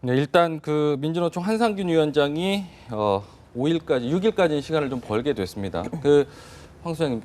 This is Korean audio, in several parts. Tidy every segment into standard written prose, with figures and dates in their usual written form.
네, 일단 그 민주노총 한상균 위원장이 5일까지, 6일까지 시간을 좀 벌게 됐습니다. 황 소장님,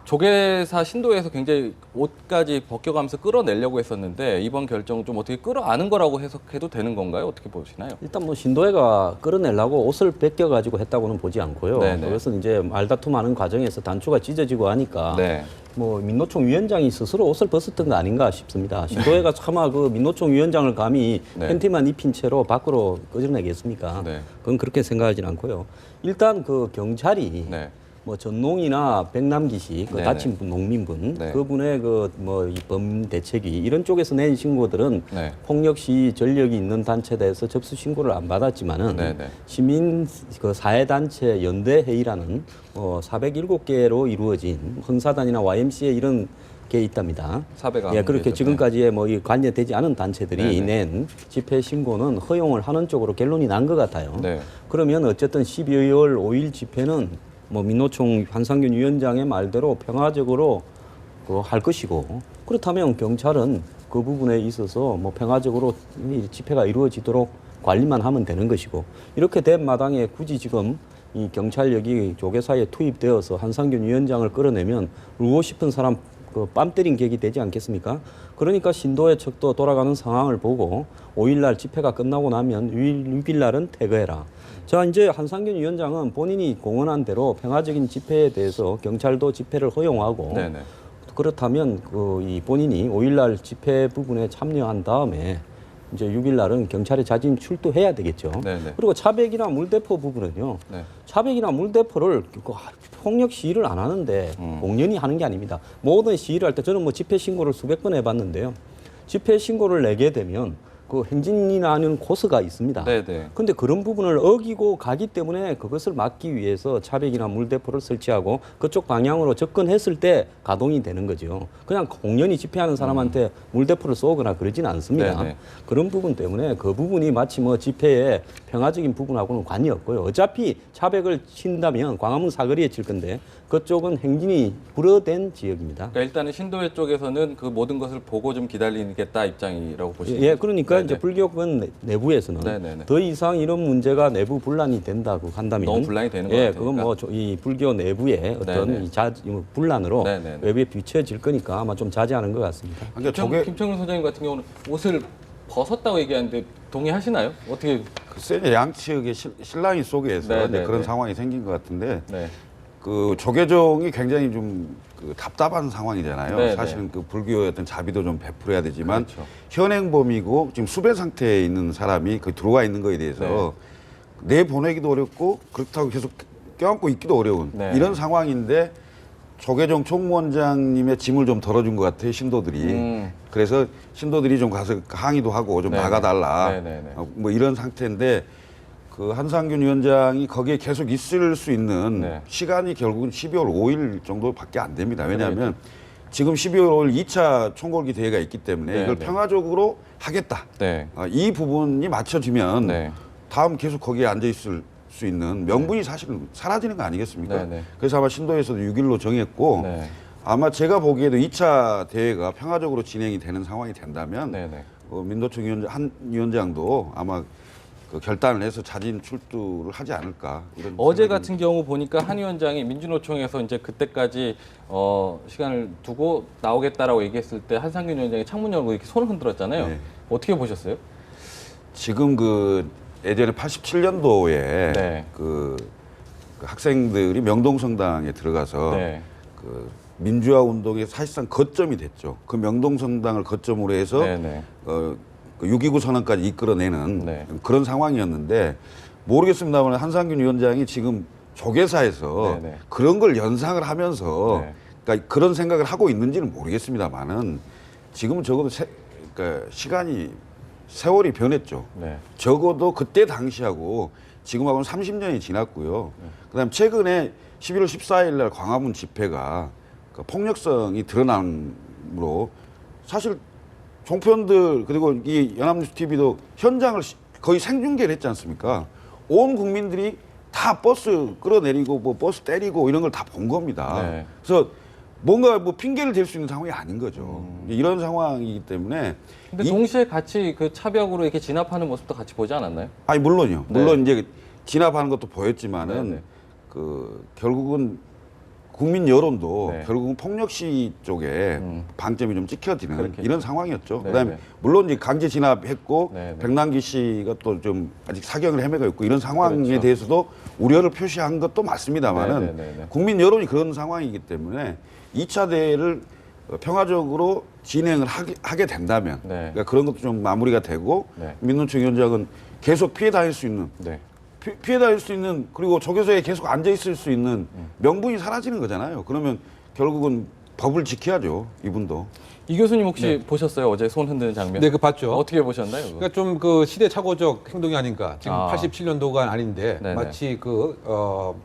조계사 신도에서 굉장히 옷까지 벗겨가면서 끌어내려고 했었는데 이번 결정은 좀 어떻게 끌어안은 거라고 해석해도 되는 건가요? 어떻게 보시나요? 일단 뭐 신도혜가 끌어내려고 옷을 벗겨가지고 했다고는 보지 않고요. 네네. 그것은 이제 말다툼하는 과정에서 단추가 찢어지고 하니까 네. 뭐 민노총 위원장이 스스로 옷을 벗었던 거 아닌가 싶습니다. 신도혜가 차마 그 민노총 위원장을 감히 네. 팬티만 입힌 채로 밖으로 끌어내겠습니까? 네. 그건 그렇게 생각하지는 않고요. 일단 그 경찰이 네. 뭐 전농이나 백남기 씨, 그 네네. 다친 분, 농민분, 네. 그분의 이 범 대책이 이런 쪽에서 낸 신고들은 네. 폭력 시 전력이 있는 단체에 대해서 접수 신고를 안 받았지만은 네네. 시민 그 사회단체 연대회의라는 407개로 이루어진 흥사단이나 YMCA 이런 게 있답니다. 사배가 예, 그렇게 문제죠. 지금까지의 뭐 이 관여되지 않은 단체들이 네네. 낸 집회 신고는 허용을 하는 쪽으로 결론이 난 것 같아요. 네. 그러면 어쨌든 12월 5일 집회는 뭐 민노총 한상균 위원장의 말대로 평화적으로 할 것이고, 그렇다면 경찰은 그 부분에 있어서 뭐 평화적으로 이 집회가 이루어지도록 관리만 하면 되는 것이고, 이렇게 된 마당에 굳이 지금 이 경찰력이 조계사에 투입되어서 한상균 위원장을 끌어내면 울고 싶은 사람 뺨 때린 격이 되지 않겠습니까? 그러니까 신도의 척도 돌아가는 상황을 보고 5일날 집회가 끝나고 나면 6일날은 퇴거해라. 자, 이제 한상균 위원장은 본인이 공언한 대로 평화적인 집회에 대해서 경찰도 집회를 허용하고, 네네. 그렇다면 이 본인이 5일날 집회 부분에 참여한 다음에 이제 6일날은 경찰에 자진 출두해야 되겠죠. 네네. 그리고 차백이나 물대포 부분은요. 네. 차백이나 물대포를 폭력 시위를 안 하는데 공연히 하는 게 아닙니다. 모든 시위를 할 때 저는 뭐 집회 신고를 수백 번 해봤는데요. 집회 신고를 내게 되면 그 행진이 나는 코스가 있습니다. 네네. 근데 그런 부분을 어기고 가기 때문에 그것을 막기 위해서 차백이나 물대포를 설치하고 그쪽 방향으로 접근했을 때 가동이 되는 거죠. 그냥 공연히 집회하는 사람한테 물대포를 쏘거나 그러지는 않습니다. 네네. 그런 부분 때문에 그 부분이 마치 뭐 집회의 평화적인 부분하고는 관이 없고요. 어차피 차백을 친다면 광화문 사거리에 칠 건데 그쪽은 행진이 불어된 지역입니다. 그러니까 일단은 신도회 쪽에서는 그 모든 것을 보고 좀 기다리겠다 입장이라고 보시는 예, 그러니까 네네. 이제 불교권 내부에서는 네네네. 더 이상 이런 문제가 내부 분란이 된다고 한다면 너무 분란이 되는 것 예, 같으니까. 그건 뭐 이 불교 내부의 어떤 네네. 이 분란으로 네네네. 외부에 비춰질 거니까 아마 좀 자제하는 것 같습니다. 그러니까 김청근 소장님 같은 경우는 옷을 벗었다고 얘기하는데 동의하시나요? 어떻게? 글쎄 양측의 신랑이 속에서 네, 이제 네, 그런 네. 상황이 생긴 것 같은데 네. 그 조계종이 굉장히 좀 답답한 상황이잖아요. 네, 사실은 그 불교의 어떤 자비도 좀 베풀어야 되지만 그렇죠. 현행범이고 지금 수배 상태에 있는 사람이 그 들어와 있는 거에 대해서 내보내기도 어렵고 그렇다고 계속 껴안고 있기도 어려운 네. 이런 상황인데 조계종 총무원장님의 짐을 좀 덜어준 것 같아요, 신도들이. 그래서 신도들이 좀 가서 항의도 하고 좀 네네. 나가달라. 네네네. 뭐 이런 상태인데 그 한상균 위원장이 거기에 계속 있을 수 있는 네. 시간이 결국은 12월 5일 정도밖에 안 됩니다. 왜냐하면 지금 12월 5일 2차 총궐기 대회가 있기 때문에 네, 이걸 네. 평화적으로 하겠다. 네. 이 부분이 맞춰지면 네. 다음 계속 거기에 앉아 있을 수 있는 명분이 사실은 사라지는 거 아니겠습니까? 네, 네. 그래서 아마 신도에서도 6일로 정했고 네. 아마 제가 보기에도 2차 대회가 평화적으로 진행이 되는 상황이 된다면 네네. 민노총 한 위원장도 아마 그 결단을 해서 자진 출두를 하지 않을까 이런 어제 생각이 같은 경우 보니까 한 위원장이 민주노총에서 이제 그때까지 시간을 두고 나오겠다라고 얘기했을 때 한상균 위원장이 창문 열고 이렇게 손을 흔들었잖아요. 네. 어떻게 보셨어요? 지금 그 예전에 87년도에 네. 그 학생들이 명동성당에 들어가서 네. 그 민주화 운동의 사실상 거점이 됐죠. 그 명동성당을 거점으로 해서 네네. 그 6.29 선언까지 이끌어내는 네. 그런 상황이었는데 모르겠습니다만 한상균 위원장이 지금 조계사에서 네네. 그런 걸 연상을 하면서 네. 그러니까 그런 생각을 하고 있는지는 모르겠습니다만은 지금은 적어도 그러니까 세월이 변했죠. 네. 적어도 그때 당시하고 지금하고는 30년이 지났고요. 그다음에 최근에 11월 14일 날 광화문 집회가 그 폭력성이 드러남으로 사실 종편들 그리고 이 연합뉴스 TV도 현장을 거의 생중계를 했지 않습니까? 온 국민들이 다 버스 끌어내리고 뭐 버스 때리고 이런 걸 다 본 겁니다. 네. 그래서 뭔가 뭐 핑계를 댈 수 있는 상황이 아닌 거죠. 이런 상황이기 때문에 근데 동시에 같이 그 차벽으로 이렇게 진압하는 모습도 같이 보지 않았나요? 아니 물론요. 네. 물론 이제 진압하는 것도 보였지만은 네, 네. 그 결국은 국민 여론도 네. 결국은 폭력 시위 쪽에 방점이 좀 찍혀지는 그렇겠죠. 이런 상황이었죠. 네, 그다음에 네. 물론 이제 강제 진압했고 네, 네. 백남기 씨가 또 좀 아직 사경을 헤매고 있고 이런 상황에 그렇죠. 대해서도 우려를 표시한 것도 맞습니다만은 네, 네, 네, 네. 국민 여론이 그런 상황이기 때문에 2차 대회를 평화적으로 진행을 하게 된다면 네. 그러니까 그런 것도 좀 마무리가 되고 네. 민노총 위원장은 계속 피해 다닐 수 있는 네. 피해 다닐 수 있는 그리고 조교소에 계속 앉아 있을 수 있는 명분이 사라지는 거잖아요. 그러면 결국은 법을 지켜야죠. 이분도. 이 교수님 혹시 보셨어요? 어제 손 흔드는 장면? 네, 그 봤죠. 어떻게 보셨나요? 그거? 그러니까 좀 그 시대착오적 행동이 아닌가. 지금 아. 87년도가 아닌데 네네. 마치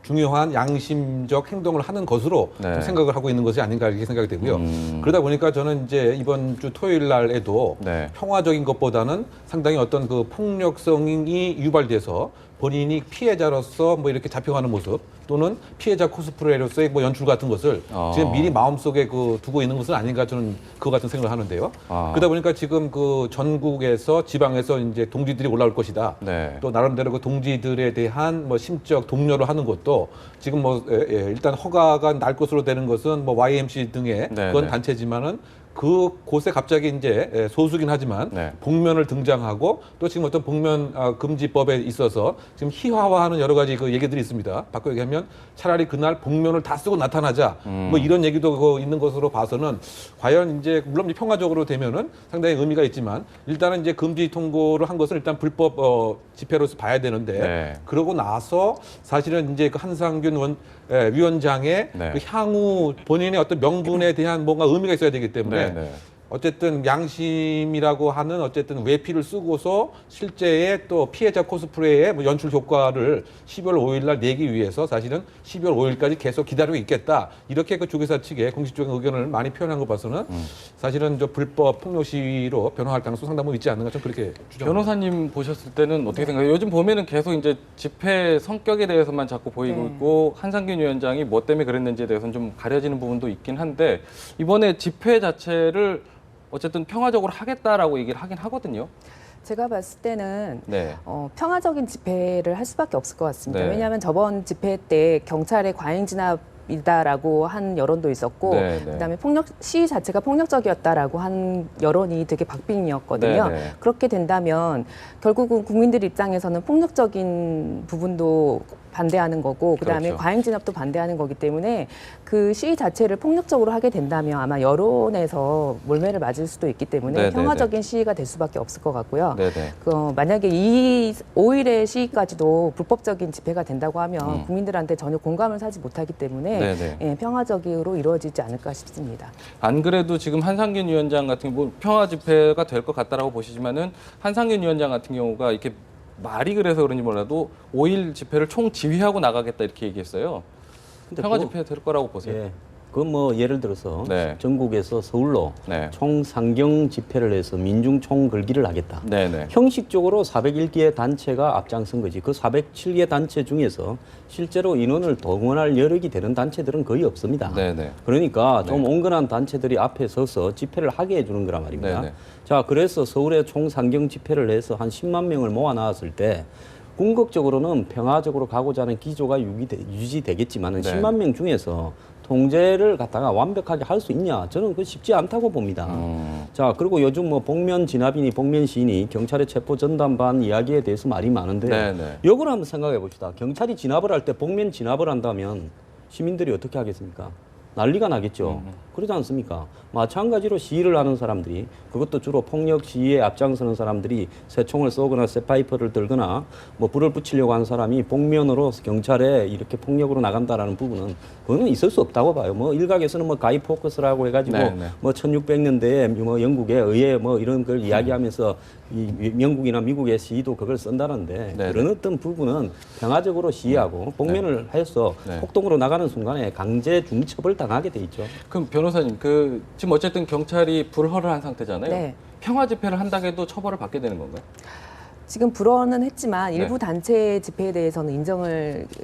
중요한 양심적 행동을 하는 것으로 네. 좀 생각을 하고 있는 것이 아닌가 이렇게 생각이 되고요. 그러다 보니까 저는 이제 이번 주 토요일 날에도 네. 평화적인 것보다는 상당히 어떤 그 폭력성이 유발돼서 본인이 피해자로서 뭐 이렇게 잡혀가는 모습 또는 피해자 코스프레로서의 뭐 연출 같은 것을 지금 미리 마음속에 그 두고 있는 것은 아닌가 저는 그거 같은 생각을 하는데요. 아. 그러다 보니까 지금 그 전국에서 지방에서 이제 동지들이 올라올 것이다. 네. 또 나름대로 그 동지들에 대한 뭐 심적 독려를 하는 것도 지금 뭐 일단 허가가 날 것으로 되는 것은 뭐 YMC 등의 네, 그건 네. 단체지만은 그 곳에 갑자기 이제 소수긴 하지만 네. 복면을 등장하고 또 지금 어떤 복면 금지법에 있어서 지금 희화화하는 여러 가지 그 얘기들이 있습니다. 바꿔 얘기하면 차라리 그날 복면을 다 쓰고 나타나자 뭐 이런 얘기도 그 있는 것으로 봐서는 과연 이제 물론 이제 평화적으로 되면은 상당히 의미가 있지만 일단은 이제 금지 통고를 한 것은 일단 불법 집회로서 봐야 되는데 네. 그러고 나서 사실은 이제 그 한상균 위원장의 네. 그 향후 본인의 어떤 명분에 대한 뭔가 의미가 있어야 되기 때문에 네, 네. 어쨌든 양심이라고 하는 어쨌든 외피를 쓰고서 실제의 또 피해자 코스프레의 뭐 연출 효과를 12월 5일 날 내기 위해서 사실은 12월 5일까지 계속 기다리고 있겠다. 이렇게 그 조계사 측의 공식적인 의견을 많이 표현한 거 봐서는 사실은 저 불법 폭력 시위로 변화할 가능성이 상당히 있지 않는가 좀 그렇게 추정합니다. 변호사님 보셨을 때는 어떻게 생각해요? 요즘 보면은 계속 이제 집회 성격에 대해서만 자꾸 보이고 있고 한상균 위원장이 뭐 때문에 그랬는지에 대해서는 좀 가려지는 부분도 있긴 한데 이번에 집회 자체를 어쨌든 평화적으로 하겠다라고 얘기를 하긴 하거든요. 제가 봤을 때는 네. 평화적인 집회를 할 수밖에 없을 것 같습니다. 네. 왜냐하면 저번 집회 때 경찰의 과잉 진압이다라고 한 여론도 있었고, 네, 네. 그다음에 시위 자체가 폭력적이었다라고 한 여론이 되게 박빙이었거든요. 네, 네. 그렇게 된다면 결국은 국민들 입장에서는 폭력적인 부분도 반대하는 거고, 그다음에 그렇죠. 과잉 진압도 반대하는 거기 때문에 그 시위 자체를 폭력적으로 하게 된다면 아마 여론에서 몰매를 맞을 수도 있기 때문에 네, 네, 평화적인 시위가 될 수밖에 없을 것 같고요. 네네. 만약에 이 5일의 시위까지도 불법적인 집회가 된다고 하면 국민들한테 전혀 공감을 사지 못하기 때문에 네네. 예, 평화적으로 이루어지지 않을까 싶습니다. 안 그래도 지금 한상균 위원장 같은 경우 평화 집회가 될 것 같다라고 보시지만은 한상균 위원장 같은 경우가 이렇게 말이 그래서 그런지 몰라도 5일 집회를 총 지휘하고 나가겠다 이렇게 얘기했어요. 근데 평화 그거- 집회 될 거라고 보세요. 예. 그 뭐 예를 들어서 네. 전국에서 서울로 네. 총상경 집회를 해서 민중 총걸기를 하겠다. 네네. 형식적으로 401개 단체가 앞장선 거지. 그 407개 단체 중에서 실제로 인원을 동원할 여력이 되는 단체들은 거의 없습니다. 네네. 그러니까 좀 온건한 단체들이 앞에 서서 집회를 하게 해주는 거란 말입니다. 네네. 자, 그래서 서울에 총상경 집회를 해서 한 10만 명을 모아놨을 때 궁극적으로는 평화적으로 가고자 하는 기조가 유지되겠지만 네. 10만 명 중에서 통제를 갖다가 완벽하게 할 수 있냐? 저는 그 쉽지 않다고 봅니다. 자, 그리고 요즘 뭐 복면 진압이니 복면 시인이 경찰의 체포 전담반 이야기에 대해서 말이 많은데 네네. 역을 한번 생각해 봅시다. 경찰이 진압을 할 때 복면 진압을 한다면 시민들이 어떻게 하겠습니까? 난리가 나겠죠. 그러지 않습니까? 마찬가지로 시위를 하는 사람들이 그것도 주로 폭력 시위에 앞장서는 사람들이 새총을 쏘거나 쇠파이프를 들거나 뭐 불을 붙이려고 하는 사람이 복면으로 경찰에 이렇게 폭력으로 나간다라는 부분은 그거는 있을 수 없다고 봐요. 뭐 일각에서는 뭐 가이 포커스라고 해가지고 네, 네. 뭐 1600년대에 뭐 영국의 의회 뭐 이런 걸 이야기하면서 이 영국이나 미국의 시위도 그걸 쓴다는데 네, 그런 어떤 부분은 평화적으로 시위하고 복면을 해서 네. 폭동으로 나가는 순간에 강제 중첩을 당하게 돼 있죠. 그럼 변호사님, 지금 어쨌든 경찰이 불허를 한 상태잖아요. 네. 평화 집회를 한다고 해도 처벌을 받게 되는 건가요? 지금 불어는 했지만 네. 일부 단체 집회에 대해서는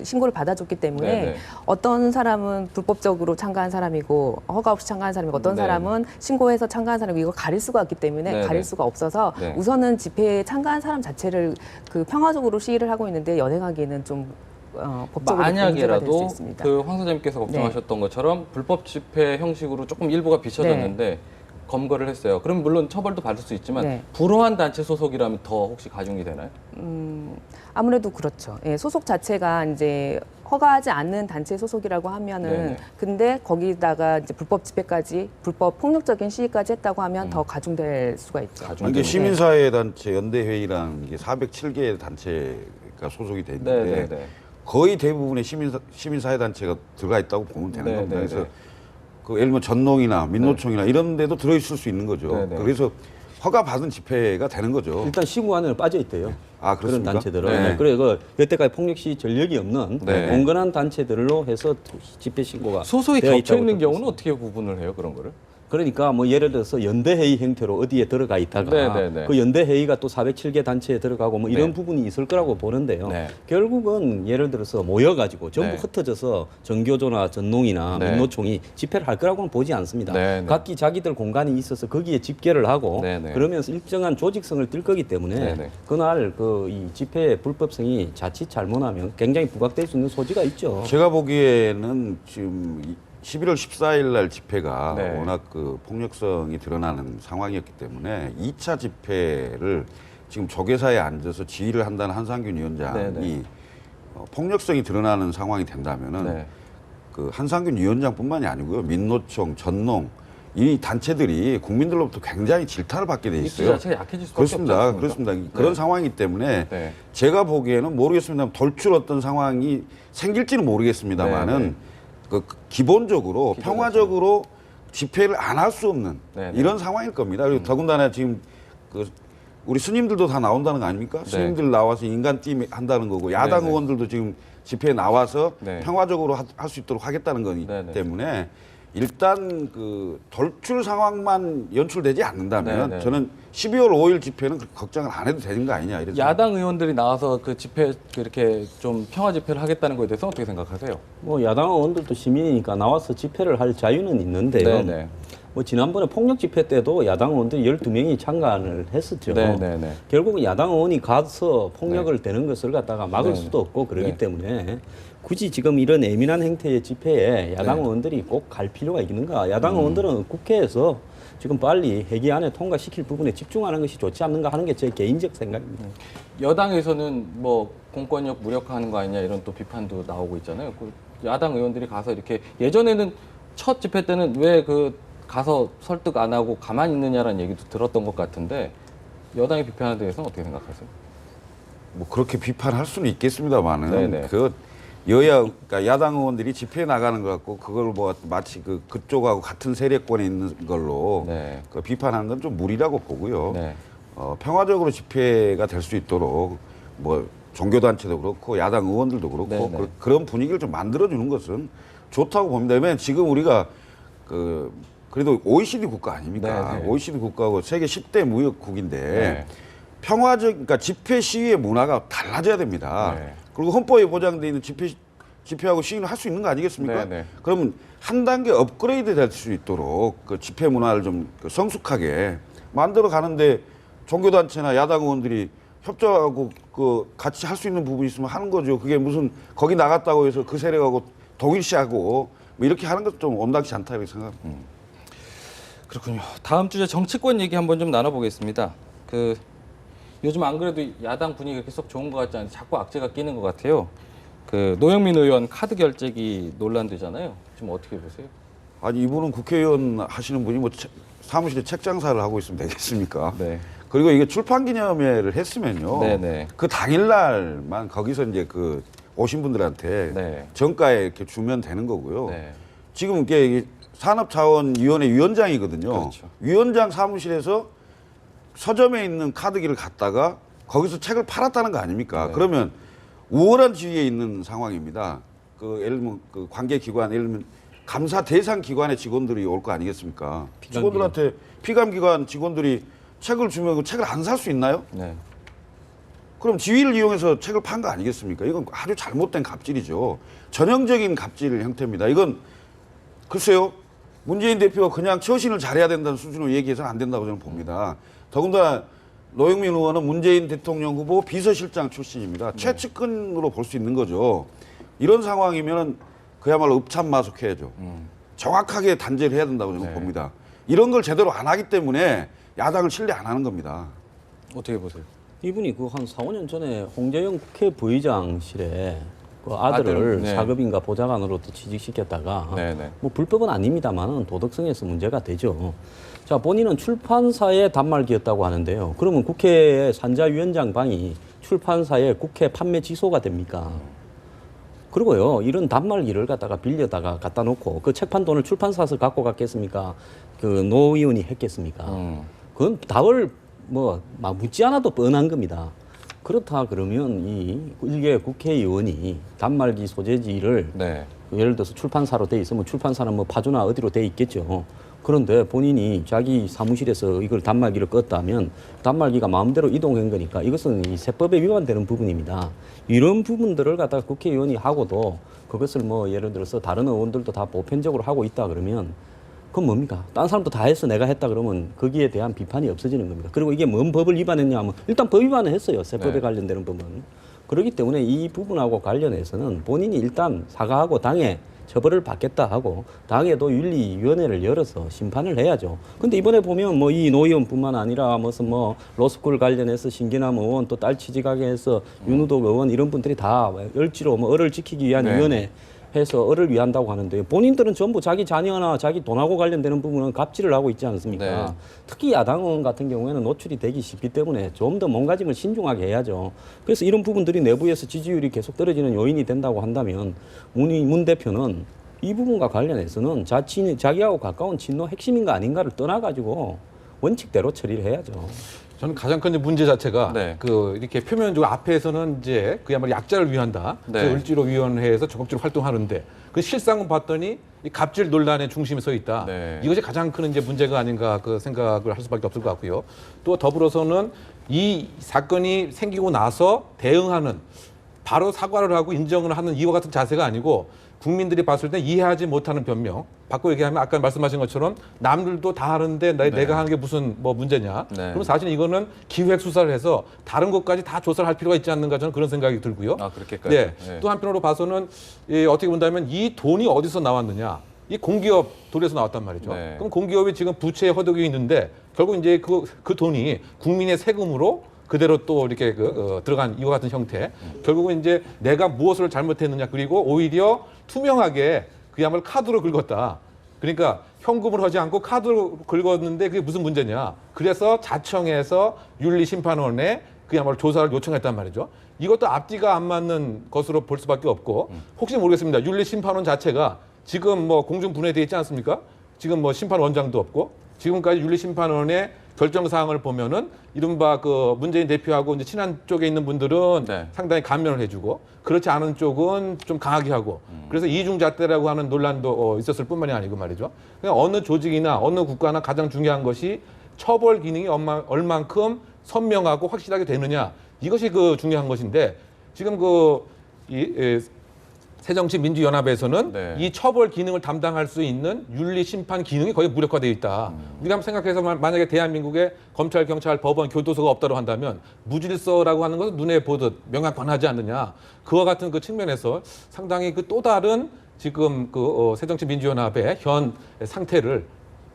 신고를 받아줬기 때문에 네네. 어떤 사람은 불법적으로 참가한 사람이고 허가 없이 참가한 사람이고 어떤 네. 사람은 신고해서 참가한 사람이고 이거 가릴 수가 없기 때문에 네네. 가릴 수가 없어서 네. 우선은 집회에 참가한 사람 자체를 그 평화적으로 시위를 하고 있는데 연행하기에는 좀 법적으로 문제가 될 수 만약이라도 있습니다. 그 황 소장님께서 걱정하셨던 것처럼 불법 집회 형식으로 조금 일부가 비춰졌는데 검거를 했어요. 그럼 물론 처벌도 받을 수 있지만 네. 불허한 단체 소속이라면 더 혹시 가중이 되나요? 아무래도 그렇죠. 예, 소속 자체가 이제 허가하지 않는 단체 소속이라고 하면은 네네. 근데 거기다가 이제 불법 집회까지 불법 폭력적인 시위까지 했다고 하면 더 가중될 수가 있죠. 가중. 이게 시민사회 단체 연대회의라는 게 407개 단체가 소속이 돼 있는데 네네네. 거의 대부분의 시민사회 단체가 들어가 있다고 보면 되는 네, 겁니다. 네, 그래서 네. 그 예를 들면 전농이나 민노총이나 이런 데도 들어있을 수 있는 거죠. 네, 네. 그래서 허가 받은 집회가 되는 거죠. 일단 신고 안에는 빠져 있대요. 아, 그런 그렇습니까? 단체들은. 네. 그래 그 여태까지 폭력 시위 전력이 없는 네. 온건한 단체들로 해서 집회 신고가 소속이 되어 겹쳐 있다고 있는 듣고 경우는 어떻게 구분을 해요, 그런 거를? 그러니까 뭐 예를 들어서 연대회의 형태로 어디에 들어가 있다가 네네네. 그 연대회의가 또 407개 단체에 들어가고 뭐 이런 네. 부분이 있을 거라고 보는데요. 네. 결국은 예를 들어서 모여가지고 전부 네. 흩어져서 정교조나 전농이나 네. 민노총이 집회를 할 거라고는 보지 않습니다. 네네. 각기 자기들 공간이 있어서 거기에 집계를 하고 네네. 그러면서 일정한 조직성을 띨 거기 때문에 네네. 그날 그 이 집회의 불법성이 자칫 잘못하면 굉장히 부각될 수 있는 소지가 있죠. 제가 보기에는 지금 11월 14일 날 집회가 네. 워낙 그 폭력성이 드러나는 상황이었기 때문에 2차 집회를 지금 조계사에 앉아서 지휘를 한다는 한상균 위원장이 네네. 폭력성이 드러나는 상황이 된다면은 네. 그 한상균 위원장뿐만이 아니고요. 민노총, 전농 이 단체들이 국민들로부터 굉장히 질타를 받게 돼 입지 있어요. 자체가 약해질 수밖에 그렇습니다. 없지 않습니까? 그렇습니다. 그런 네. 상황이기 때문에 네. 제가 보기에는 모르겠습니다. 돌출 어떤 상황이 생길지는 모르겠습니다만은 네, 네. 그 기본적으로 평화적으로 집회를 안 할 수 없는 네, 네. 이런 상황일 겁니다. 그리고 더군다나 지금 그 우리 스님들도 다 나온다는 거 아닙니까? 네. 스님들 나와서 인간띠 한다는 거고 야당 네, 네. 의원들도 지금 집회에 나와서 네. 평화적으로 할 수 있도록 하겠다는 거기 네, 네. 때문에 일단 그 돌출 상황만 연출되지 않는다면 네, 네. 저는 12월 5일 집회는 그렇게 걱정을 안 해도 되는 거 아니냐 이런 야당 의원들이 나와서 그 집회 이렇게 좀 평화 집회를 하겠다는 거에 대해서 어떻게 생각하세요? 뭐 야당 의원들도 시민이니까 나와서 집회를 할 자유는 있는데요. 네네. 뭐 지난번에 폭력 집회 때도 야당 의원들이 12명이 참가를 했었죠. 네네네. 결국은 야당 의원이 가서 폭력을 대는 것을 갖다가 막을 네. 수도 없고 그렇기 네. 때문에 굳이 지금 이런 예민한 행태의 집회에 야당 네. 의원들이 꼭 갈 필요가 있는가. 야당 의원들은 국회에서 지금 빨리 회기 안에 통과시킬 부분에 집중하는 것이 좋지 않는가 하는 게 제 개인적 생각입니다. 여당에서는 뭐 공권력 무력화하는 거 아니냐 이런 또 비판도 나오고 있잖아요. 그 야당 의원들이 가서 이렇게 예전에는 첫 집회 때는 왜 그 가서 설득 안 하고 가만히 있느냐라는 얘기도 들었던 것 같은데 여당의 비판에 대해서는 어떻게 생각하세요? 뭐 그렇게 비판할 수는 있겠습니다만은 네네. 그 그러니까 야당 의원들이 집회에 나가는 것 같고 그걸 뭐 마치 그쪽하고 같은 세력권에 있는 걸로 네. 그 비판하는 건 좀 무리라고 보고요. 네. 평화적으로 집회가 될 수 있도록 뭐 종교단체도 그렇고 야당 의원들도 그렇고 네네. 그런 분위기를 좀 만들어주는 것은 좋다고 봅니다. 왜냐하면 지금 우리가 그래도 OECD 국가 아닙니까? 네네. OECD 국가고 세계 10대 무역국인데 네. 그러니까 집회 시위의 문화가 달라져야 됩니다. 네. 그리고 헌법에 보장되어 있는 집회하고 시위는 할 수 있는 거 아니겠습니까? 네네. 그러면 한 단계 업그레이드 될 수 있도록 그 집회 문화를 좀 성숙하게 만들어 가는데 종교단체나 야당 의원들이 협조하고 같이 할 수 있는 부분이 있으면 하는 거죠. 그게 무슨 거기 나갔다고 해서 그 세력하고 동일시하고 뭐 이렇게 하는 것도 좀 온당치 않다 이렇게 생각합니다. 그렇군요. 다음 주제 정치권 얘기 한번 좀 나눠보겠습니다. 요즘 안 그래도 야당 분위기 그렇게 썩 좋은 것 같지 않은데 자꾸 악재가 끼는 것 같아요. 노영민 의원 카드 결제기 논란되잖아요. 지금 어떻게 보세요? 아니 이분은 국회의원 하시는 분이 뭐 사무실에 책 장사를 하고 있으면 되겠습니까? 네. 그리고 이게 출판 기념회를 했으면요. 네네. 그 당일날만 거기서 이제 오신 분들한테 네. 정가에 이렇게 주면 되는 거고요. 네. 지금 이게 산업자원위원회 위원장이거든요. 그렇죠. 위원장 사무실에서 서점에 있는 카드기를 갖다가 거기서 책을 팔았다는 거 아닙니까? 네. 그러면 우월한 지위에 있는 상황입니다. 예를 들면 관계기관, 예를 들면 감사 대상 기관의 직원들이 올 거 아니겠습니까? 직원들한테 피감기관 직원들이 책을 주면 그 책을 안 살 수 있나요? 네. 그럼 지위를 이용해서 책을 판 거 아니겠습니까? 이건 아주 잘못된 갑질이죠. 전형적인 갑질 형태입니다. 이건 글쎄요. 문재인 대표가 그냥 처신을 잘해야 된다는 수준으로 얘기해서는 안 된다고 저는 봅니다. 더군다나 노영민 의원은 문재인 대통령 후보 비서실장 출신입니다. 최측근으로 볼 수 있는 거죠. 이런 상황이면 그야말로 읍참마속해야죠. 정확하게 단죄를 해야 된다고 저는 봅니다. 이런 걸 제대로 안 하기 때문에 야당을 신뢰 안 하는 겁니다. 어떻게 보세요? 이분이 그 한 4, 5년 전에 홍재영 국회 부의장실에 그 아들을 아들, 네. 사급인가 보좌관으로 또 취직시켰다가 네네. 뭐 불법은 아닙니다만은 도덕성에서 문제가 되죠. 자, 본인은 출판사의 단말기였다고 하는데요. 그러면 국회 산자위원장 방이 출판사의 국회 판매 지소가 됩니까? 그리고요, 이런 단말기를 갖다가 빌려다가 갖다 놓고 그 책판 돈을 출판사에서 갖고 갔겠습니까? 그 노 의원이 했겠습니까? 그건 답을 막 묻지 않아도 뻔한 겁니다. 그렇다 그러면 이 일개 국회의원이 단말기 소재지를 네. 예를 들어서 출판사로 돼 있으면 출판사는 뭐 파주나 어디로 돼 있겠죠. 그런데 본인이 자기 사무실에서 이걸 단말기를 껐다면 단말기가 마음대로 이동한 거니까 이것은 이 세법에 위반되는 부분입니다. 이런 부분들을 갖다가 국회의원이 하고도 그것을 뭐 예를 들어서 다른 의원들도 다 보편적으로 하고 있다 그러면 그건 뭡니까? 딴 사람도 다 해서 내가 했다 그러면 거기에 대한 비판이 없어지는 겁니다. 그리고 이게 뭔 법을 위반했냐 하면 일단 법 위반을 했어요. 세법에 네. 관련되는 부분. 그렇기 때문에 이 부분하고 관련해서는 본인이 일단 사과하고 당에 처벌을 받겠다 하고 당에도 윤리위원회를 열어서 심판을 해야죠. 근데 이번에 보면 뭐 이 노 의원뿐만 아니라 무슨 뭐 로스쿨 관련해서 신기남 의원 또 딸 취직하게 해서 윤우덕 의원 이런 분들이 다 을지로 뭐 을을 지키기 위한 네. 위원회 해서 을을 위한다고 하는데 본인들은 전부 자기 자녀나 자기 돈하고 관련되는 부분은 갑질을 하고 있지 않습니까? 네. 특히 야당 의원 같은 경우에는 노출이 되기 쉽기 때문에 좀 더 몸가짐을 신중하게 해야죠. 그래서 이런 부분들이 내부에서 지지율이 계속 떨어지는 요인이 된다고 한다면 문 대표는 이 부분과 관련해서는 자기하고 가까운 친노 핵심인가 아닌가를 떠나가지고 원칙대로 처리를 해야죠. 저는 가장 큰 문제 자체가 네. 그 이렇게 표면적으로 앞에서는 이제 그야말로 약자를 위한다. 네. 그 을지로위원회에서 적극적으로 활동하는데 그 실상은 봤더니 이 갑질 논란의 중심에 서 있다. 네. 이것이 가장 큰 이제 문제가 아닌가 그 생각을 할 수밖에 없을 것 같고요. 또 더불어서는 이 사건이 생기고 나서 대응하는 바로 사과를 하고 인정을 하는 이와 같은 자세가 아니고 국민들이 봤을 때 이해하지 못하는 변명. 바꿔 얘기하면 아까 말씀하신 것처럼 남들도 다 하는데 내가 하는 게 무슨 뭐 문제냐. 네. 그럼 사실 이거는 기획 수사를 해서 다른 것까지 다 조사를 할 필요가 있지 않는가 저는 그런 생각이 들고요. 아, 그렇게까지. 네. 네. 또 한편으로 봐서는 어떻게 본다면 이 돈이 어디서 나왔느냐. 이 공기업 돈에서 나왔단 말이죠. 네. 그럼 공기업이 지금 부채에 허덕이 있는데 결국 이제 그 돈이 국민의 세금으로 그대로 또 이렇게 들어간 이와 같은 형태. 결국은 이제 내가 무엇을 잘못했느냐 그리고 오히려 투명하게 그야말로 카드로 긁었다. 그러니까 현금을 하지 않고 카드로 긁었는데 그게 무슨 문제냐. 그래서 자청해서 윤리심판원에 그야말로 조사를 요청했단 말이죠. 이것도 앞뒤가 안 맞는 것으로 볼 수밖에 없고 혹시 모르겠습니다. 윤리심판원 자체가 지금 뭐 공중분해되어 있지 않습니까? 지금 뭐 심판원장도 없고 지금까지 윤리심판원의 결정사항을 보면은 이른바 그 문재인 대표하고 이제 친한 쪽에 있는 분들은 네. 상당히 감면을 해주고 그렇지 않은 쪽은 좀 강하게 하고 그래서 이중잣대라고 하는 논란도 있었을 뿐만이 아니고 말이죠. 그냥 어느 조직이나 어느 국가나 가장 중요한 것이 처벌 기능이 얼만큼 선명하고 확실하게 되느냐 이것이 그 중요한 것인데 지금 새정치민주연합에서는 네. 이 처벌 기능을 담당할 수 있는 윤리심판 기능이 거의 무력화되어 있다. 우리가 한번 생각해서 만약에 대한민국에 검찰, 경찰, 법원, 교도소가 없다고 한다면 무질서라고 하는 것은 눈에 보듯 명확관하지 않느냐. 그와 같은 그 측면에서 상당히 그 또 다른 지금 새정치민주연합의 현 상태를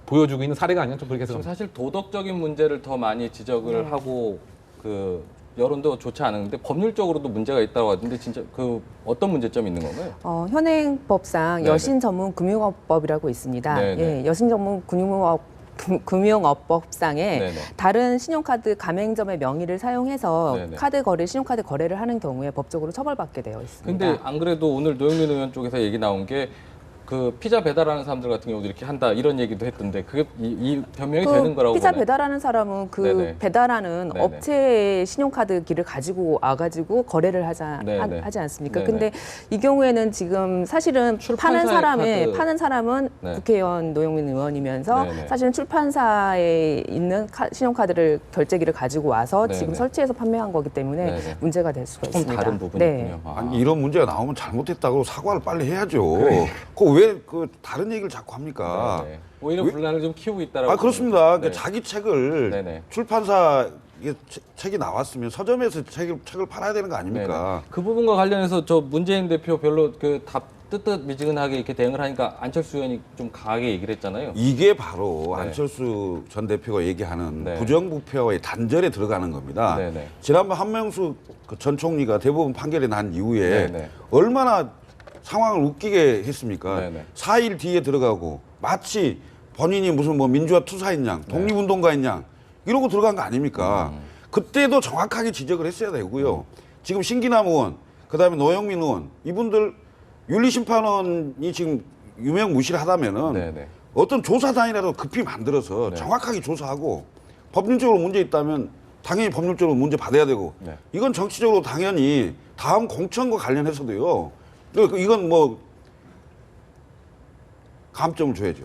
보여주고 있는 사례가 아니냐 좀 그렇게 지금 생각합니다. 사실 도덕적인 문제를 더 많이 지적을 하고 그 여론도 좋지 않은데 법률적으로도 문제가 있다고 하던데 진짜 그 어떤 문제점이 있는 건가요? 현행법상 네네. 여신 전문 금융업법이라고 있습니다. 네네. 예, 여신 전문 금융업법상에 네네. 다른 신용카드 가맹점의 명의를 사용해서 네네. 신용카드 거래를 하는 경우에 법적으로 처벌받게 되어 있습니다. 근데 안 그래도 오늘 노영민 의원 쪽에서 얘기 나온 게 그 피자 배달하는 사람들 같은 경우도 이렇게 한다 이런 얘기도 했던데 그게 이 변명이 그 되는 거라고 피자 보나요? 배달하는 사람은 그 네네. 배달하는 네네. 업체의 신용카드기를 가지고 와가지고 거래를 네네. 하지 않습니까? 네네. 근데 이 경우에는 지금 사실은 출판사의 카드. 파는 사람은 네. 국회의원 노영민 의원이면서 네네. 사실은 출판사에 있는 신용카드를 결제기를 가지고 와서 네네. 지금 설치해서 판매한 거기 때문에 네네. 문제가 될 수가 조금 있습니다. 다른 부분이군요. 네. 아. 아니 이런 문제가 나오면 잘못했다고 사과를 빨리 해야죠. 그거 왜 그 다른 얘기를 자꾸 합니까? 네네. 오히려 왜- 분란을 좀 키우고 있다라고. 아 그렇습니다. 보는 그러니까 거죠. 자기 책을 네네. 출판사 이게 책이 나왔으면 서점에서 책을 팔아야 되는 거 아닙니까? 네네. 그 부분과 관련해서 저 문재인 대표 별로 그 답 뜨뜻미지근하게 이렇게 대응을 하니까 안철수 의원이 좀 강하게 얘기를 했잖아요. 이게 바로 네. 안철수 전 대표가 얘기하는 네. 부정부패와의 단절에 들어가는 겁니다. 네네. 지난번 한명수 그전 총리가 대법원 판결이 난 이후에 네네. 얼마나 상황을 웃기게 했습니까? 네네. 4일 뒤에 들어가고 마치 본인이 무슨 뭐 민주화 투사인 양, 독립운동가인 양 이러고 들어간 거 아닙니까? 그때도 정확하게 지적을 했어야 되고요. 지금 신기남 의원, 그다음에 노영민 의원 이분들 윤리심판원이 지금 유명무실을 하다면은 네네. 어떤 조사단이라도 급히 만들어서 네. 정확하게 조사하고 법률적으로 문제 있다면 당연히 법률적으로 문제 받아야 되고 네. 이건 정치적으로 당연히 다음 공천과 관련해서도요. 이건 뭐 감점을 줘야죠.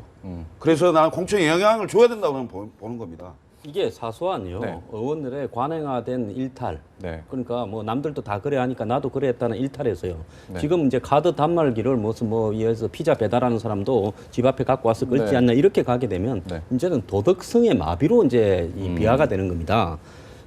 그래서 나는 공천에 영향을 줘야 된다고 보는 겁니다. 이게 사소한요. 네. 의원들의 관행화된 일탈. 네. 그러니까 뭐 남들도 다 그래 하니까 나도 그래 했다는 일탈에서요. 네. 지금 이제 카드 단말기를 무슨 뭐 예에서 피자 배달하는 사람도 집 앞에 갖고 와서 끌지 네. 않나 이렇게 가게 되면 네. 이제는 도덕성의 마비로 이제 이 비하가 되는 겁니다.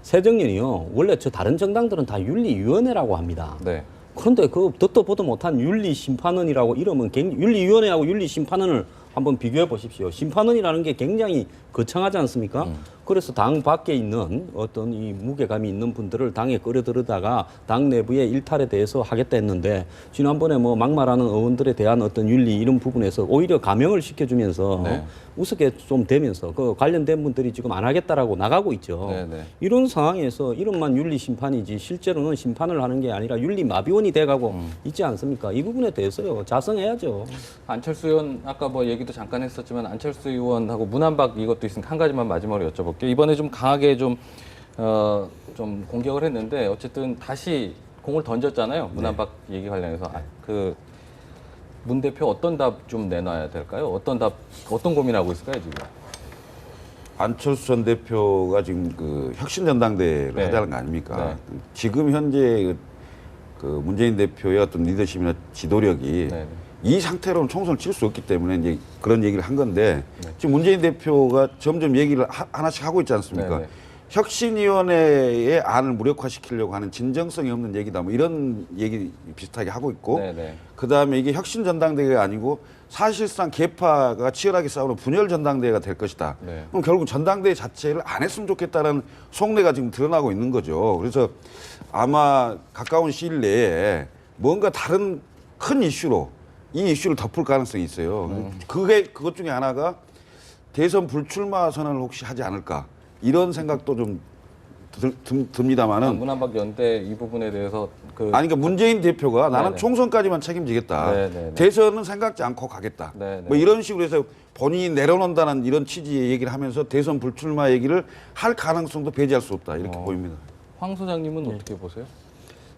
새정년이요. 원래 저 다른 정당들은 다 윤리위원회라고 합니다. 네. 그런데 그 듣도 보도 못한 윤리심판원이라고 이러면 윤리위원회하고 윤리심판원을 한번 비교해 보십시오. 심판원이라는 게 굉장히 거창하지 않습니까? 그래서 당 밖에 있는 어떤 이 무게감이 있는 분들을 당에 끌어들여다가 당 내부의 일탈에 대해서 하겠다 했는데 지난번에 뭐 막말하는 의원들에 대한 어떤 윤리 이런 부분에서 오히려 감형을 시켜주면서 네. 우습게 좀 되면서 그 관련된 분들이 지금 안 하겠다라고 나가고 있죠. 네, 네. 이런 상황에서 이름만 윤리 심판이지 실제로는 심판을 하는 게 아니라 윤리 마비원이 돼가고 있지 않습니까? 이 부분에 대해서요 자성해야죠. 안철수 의원 아까 뭐 얘기도 잠깐 했었지만 안철수 의원하고 문한박 이것도 있으니까 한 가지만 마지막으로 여쭤볼게요. 이번에 좀 강하게 좀 공격을 했는데 어쨌든 다시 공을 던졌잖아요. 문한박 얘기 관련해서 그 문 대표 어떤 답 좀 내놔야 될까요? 어떤 고민하고 있을까요 지금? 안철수 전 대표가 지금 그 혁신전당대회를 네. 하자는 거 아닙니까? 네. 지금 현재 그 문재인 대표의 어떤 리더십이나 지도력이 네. 이 상태로는 총선을 칠 수 없기 때문에 이제 그런 얘기를 한 건데 네. 지금 문재인 대표가 점점 얘기를 하나씩 하고 있지 않습니까? 네, 네. 혁신위원회의 안을 무력화시키려고 하는 진정성이 없는 얘기다. 뭐 이런 얘기 비슷하게 하고 있고 네, 네. 그다음에 이게 혁신전당대회가 아니고 사실상 개파가 치열하게 싸우는 분열전당대회가 될 것이다. 네. 그럼 결국 전당대회 자체를 안 했으면 좋겠다는 속내가 지금 드러나고 있는 거죠. 그래서 아마 가까운 시일 내에 뭔가 다른 큰 이슈로 이 이슈를 덮을 가능성이 있어요. 그것 중에 하나가 대선 불출마 선언을 혹시 하지 않을까 이런 생각도 좀 듭니다만은 문한박 연대 이 부분에 대해서 아니 그러니까 문재인 대표가 나는 네네. 총선까지만 책임지겠다. 네네네. 대선은 생각지 않고 가겠다. 네네. 뭐 이런 식으로 해서 본인이 내려놓는다는 이런 취지의 얘기를 하면서 대선 불출마 얘기를 할 가능성도 배제할 수 없다. 이렇게 보입니다. 황 소장님은 어떻게 보세요?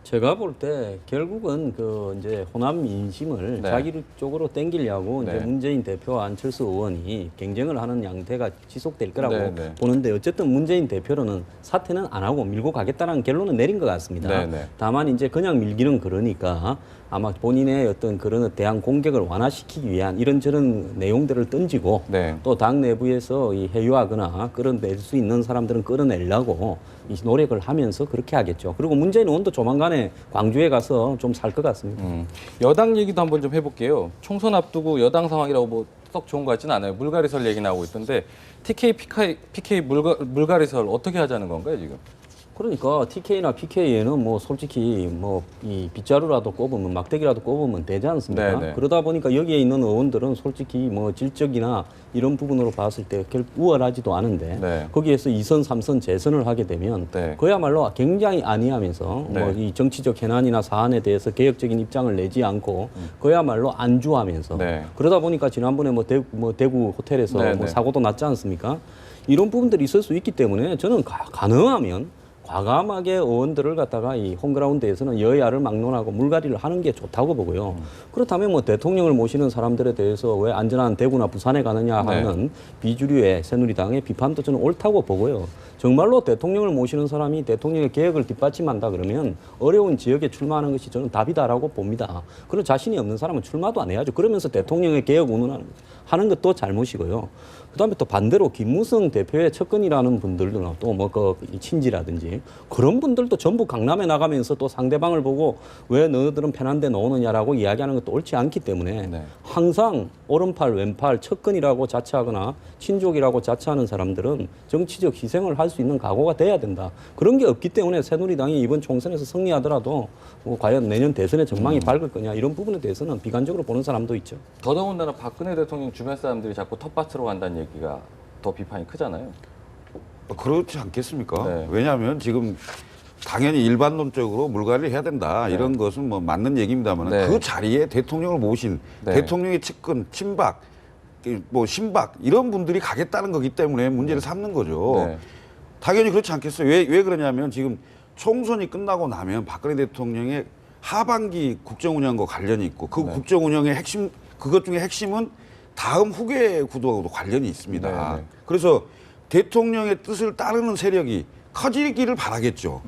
제가 볼 때 결국은 그 이제 호남 민심을 네. 자기 쪽으로 땡기려고 네. 이제 문재인 대표와 안철수 의원이 경쟁을 하는 양태가 지속될 거라고 네, 네. 보는데 어쨌든 문재인 대표로는 사퇴는 안 하고 밀고 가겠다는 결론은 내린 것 같습니다. 네, 네. 다만 이제 그냥 밀기는 그러니까 아마 본인의 어떤 그런 대한 공격을 완화시키기 위한 이런저런 내용들을 던지고 네. 또 당 내부에서 이 회유하거나 끌어낼 수 있는 사람들은 끌어내려고 이 노력을 하면서 그렇게 하겠죠. 그리고 문재인 의원도 조만간에 광주에 가서 좀 살 것 같습니다. 여당 얘기도 한번 좀 해볼게요. 총선 앞두고 여당 상황이라고 뭐 썩 좋은 것 같지는 않아요. 물갈이설 얘기 나오고 있던데 TK, PK 물갈이설 어떻게 하자는 건가요 지금? 그러니까 TK나 PK에는 뭐 솔직히 뭐 이 빗자루라도 꼽으면 막대기라도 꼽으면 되지 않습니까? 네네. 그러다 보니까 여기에 있는 의원들은 솔직히 뭐 질적이나 이런 부분으로 봤을 때 우월하지도 않은데 네. 거기에서 2선, 3선 재선을 하게 되면 네. 그야말로 굉장히 안이하면서 네. 뭐 이 정치적 현안이나 사안에 대해서 개혁적인 입장을 내지 않고 그야말로 안주하면서 네. 그러다 보니까 지난번에 뭐 대구 호텔에서 네, 뭐 네. 사고도 났지 않습니까? 이런 부분들이 있을 수 있기 때문에 저는 가능하면 과감하게 의원들을 갖다가 이 홈그라운드에서는 여야를 막론하고 물갈이를 하는 게 좋다고 보고요. 그렇다면 뭐 대통령을 모시는 사람들에 대해서 왜 안전한 대구나 부산에 가느냐 하는 비주류의 새누리당의 비판도 저는 옳다고 보고요. 정말로 대통령을 모시는 사람이 대통령의 개혁을 뒷받침한다 그러면 어려운 지역에 출마하는 것이 저는 답이다라고 봅니다. 그런 자신이 없는 사람은 출마도 안 해야죠. 그러면서 대통령의 개혁 운운하는 것도 잘못이고요. 그다음에 또 반대로 김무성 대표의 측근이라는 분들도 또 뭐 그 친지라든지 그런 분들도 전부 강남에 나가면서 또 상대방을 보고 왜 너희들은 편한 데 놓느냐라고 이야기하는 것도 옳지 않기 때문에 네. 항상 오른팔 왼팔 측근이라고 자처하거나 친족이라고 자처하는 사람들은 정치적 희생을 할 수 있는 각오가 돼야 된다. 그런 게 없기 때문에 새누리당이 이번 총선에서 승리하더라도 뭐 과연 내년 대선의 전망이 밝을 거냐 이런 부분에 대해서는 비관적으로 보는 사람도 있죠. 더더군다나 박근혜 대통령 주변 사람들이 자꾸 텃밭으로 간다는 얘기가 더 비판이 크잖아요. 그렇지 않겠습니까? 네. 왜냐하면 지금 당연히 일반론적으로 물갈이를 해야 된다 이런 것은 뭐 맞는 얘기입니다만 네. 그 자리에 대통령을 모신 네. 대통령의 측근, 친박, 뭐 신박 이런 분들이 가겠다는 거기 때문에 문제를 삼는 거죠. 네. 당연히 그렇지 않겠어요. 왜 그러냐면 지금 총선이 끝나고 나면 박근혜 대통령의 하반기 국정 운영과 관련이 있고 그 네. 국정 운영의 핵심 그것 중에 핵심은 다음 후계 구도하고도 관련이 있습니다. 네, 네. 그래서 대통령의 뜻을 따르는 세력이 커지기를 바라겠죠.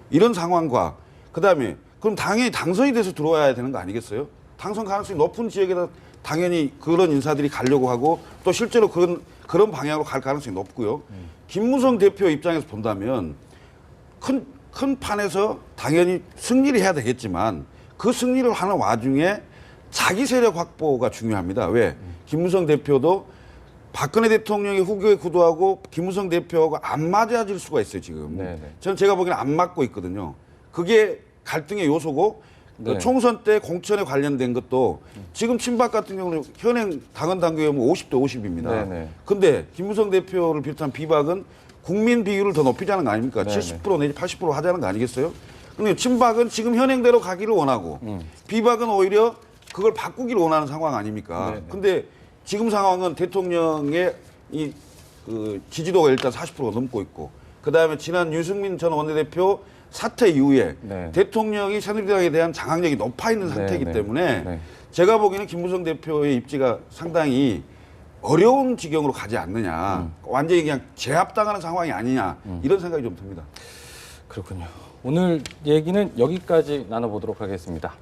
이런 상황과 그다음에 그럼 당연히 당선이 돼서 들어와야 되는 거 아니겠어요? 당선 가능성이 높은 지역에다 당연히 그런 인사들이 가려고 하고 또 실제로 그런 방향으로 갈 가능성이 높고요. 김무성 대표 입장에서 본다면 큰 판에서 당연히 승리를 해야 되겠지만 그 승리를 하는 와중에 자기 세력 확보가 중요합니다. 왜? 김무성 대표도 박근혜 대통령의 후계 구도하고 김무성 대표하고 안 맞아질 수가 있어요, 지금. 네네. 저는 제가 보기에는 안 맞고 있거든요. 그게 갈등의 요소고 네. 총선 때 공천에 관련된 것도 지금 친박 같은 경우는 현행 당헌 당규에 50대 50입니다. 네네. 근데 김무성 대표를 비롯한 비박은 국민 비율을 더 높이자는 거 아닙니까? 네네. 70% 내지 80% 하자는 거 아니겠어요? 근데 친박은 지금 현행대로 가기를 원하고 비박은 오히려 그걸 바꾸기를 원하는 상황 아닙니까? 네네. 근데 지금 상황은 대통령의 그 지지도가 일단 40%가 넘고 있고 그다음에 지난 유승민 전 원내대표 사퇴 이후에 네. 대통령이 새누리당에 대한 장악력이 높아 있는 상태이기 네. 때문에 네. 제가 보기에는 김무성 대표의 입지가 상당히 어려운 지경으로 가지 않느냐. 완전히 그냥 제압당하는 상황이 아니냐. 이런 생각이 좀 듭니다. 그렇군요. 오늘 얘기는 여기까지 나눠보도록 하겠습니다.